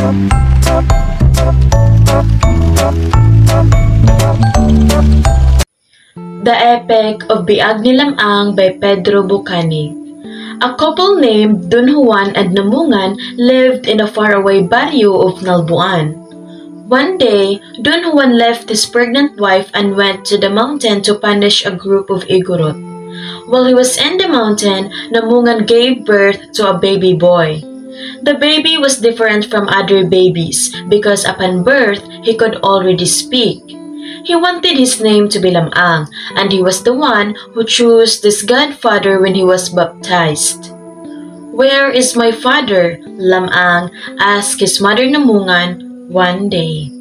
The Epic of Biag ni Lamang by Pedro Bucanig. A couple named Don Juan and Namungan lived in a faraway barrio of Nalbuan. One day, Don Juan left his pregnant wife and went to the mountain to punish a group of Igorot. While he was in the mountain, Namungan gave birth to a baby boy. The baby was different from other babies because upon birth, he could already speak. He wanted his name to be Lamang, and he was the one who chose this godfather when he was baptized. "Where is my father?" Lamang asked his mother Namungan one day.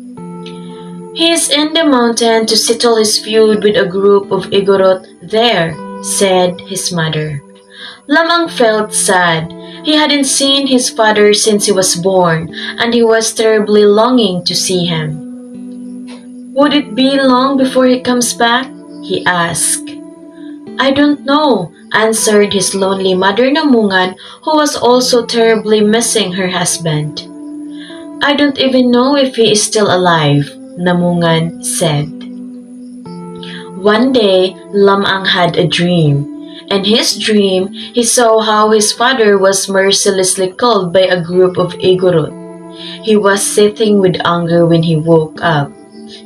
"He is in the mountain to settle his feud with a group of Igorot there," said his mother. Lamang felt sad. He hadn't seen his father since he was born, and he was terribly longing to see him. "Would it be long before he comes back?" he asked. "I don't know," answered his lonely mother Namungan, who was also terribly missing her husband. "I don't even know if he is still alive," Namungan said. One day, Lamang had a dream. In his dream, he saw how his father was mercilessly killed by a group of Igorot. He was seething with anger when he woke up.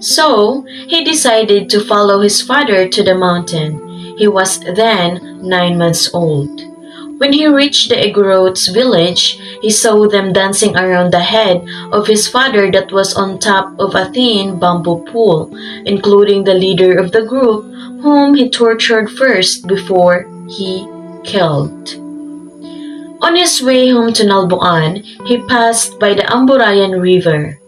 So, he decided to follow his father to the mountain. He was then 9 months old. When he reached the Igorot's village, he saw them dancing around the head of his father that was on top of a thin bamboo pole, including the leader of the group, whom he tortured first before he killed. On his way home to Nalbuan, he passed by the Amburayan River.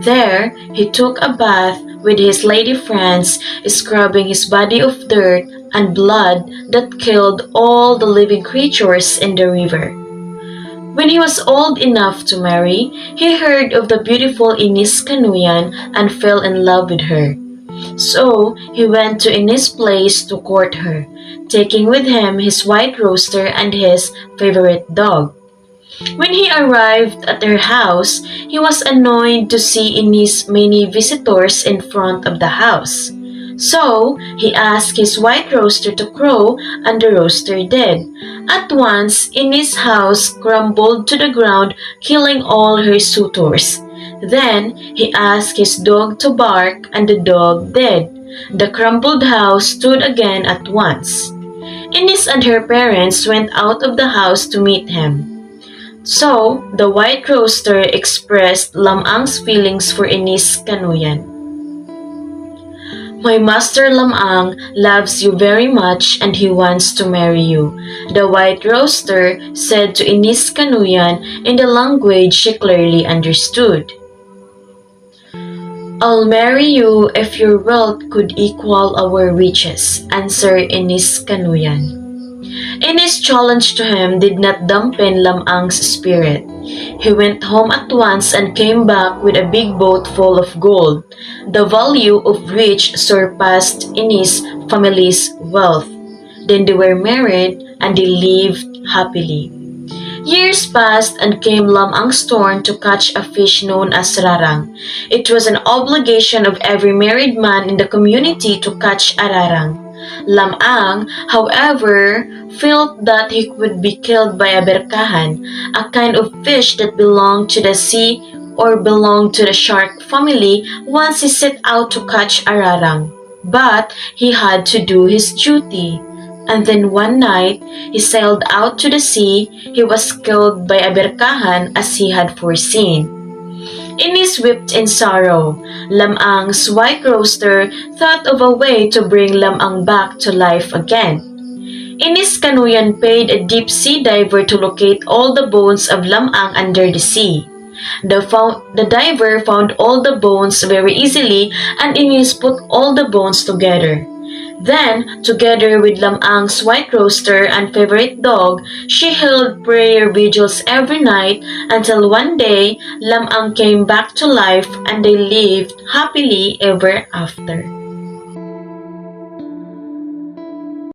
There, he took a bath with his lady friends, scrubbing his body of dirt and blood that killed all the living creatures in the river. When he was old enough to marry, he heard of the beautiful Inis Kanuyan and fell in love with her. So, he went to Inis' place to court her, taking with him his white rooster and his favorite dog. When he arrived at her house, he was annoyed to see Inis' many visitors in front of the house. So, he asked his white rooster to crow, and the rooster did. At once, Inis' house crumbled to the ground, killing all her suitors. Then, he asked his dog to bark, and the dog did. The crumbled house stood again at once. Inis and her parents went out of the house to meet him. So, the white rooster expressed Lamang's feelings for Inis Kanuyan. "My master Lamang loves you very much and he wants to marry you," the white rooster said to Inis Kanuyan in the language she clearly understood. "I'll marry you if your wealth could equal our riches," answered Inis Kanuyan. Inis' challenge to him did not dampen Lamang's spirit. He went home at once and came back with a big boat full of gold, the value of which surpassed Inis' family's wealth. Then they were married and they lived happily. Years passed and came Lamang's turn to catch a fish known as rarang. It was an obligation of every married man in the community to catch a rarang. Lamang, however, felt that he would be killed by a berkahan, a kind of fish that belonged to the sea or belonged to the shark family, once he set out to catch a rarang. But he had to do his duty. And then one night, he sailed out to the sea. He was killed by a berkahan as he had foreseen. Inis wept in sorrow. Lamang's white rooster thought of a way to bring Lamang back to life again. Inis Kanuyan paid a deep sea diver to locate all the bones of Lamang under the sea. The diver found all the bones very easily, and Inis put all the bones together. Then, together with Lamang's white rooster and favorite dog, she held prayer vigils every night until one day Lamang came back to life and they lived happily ever after.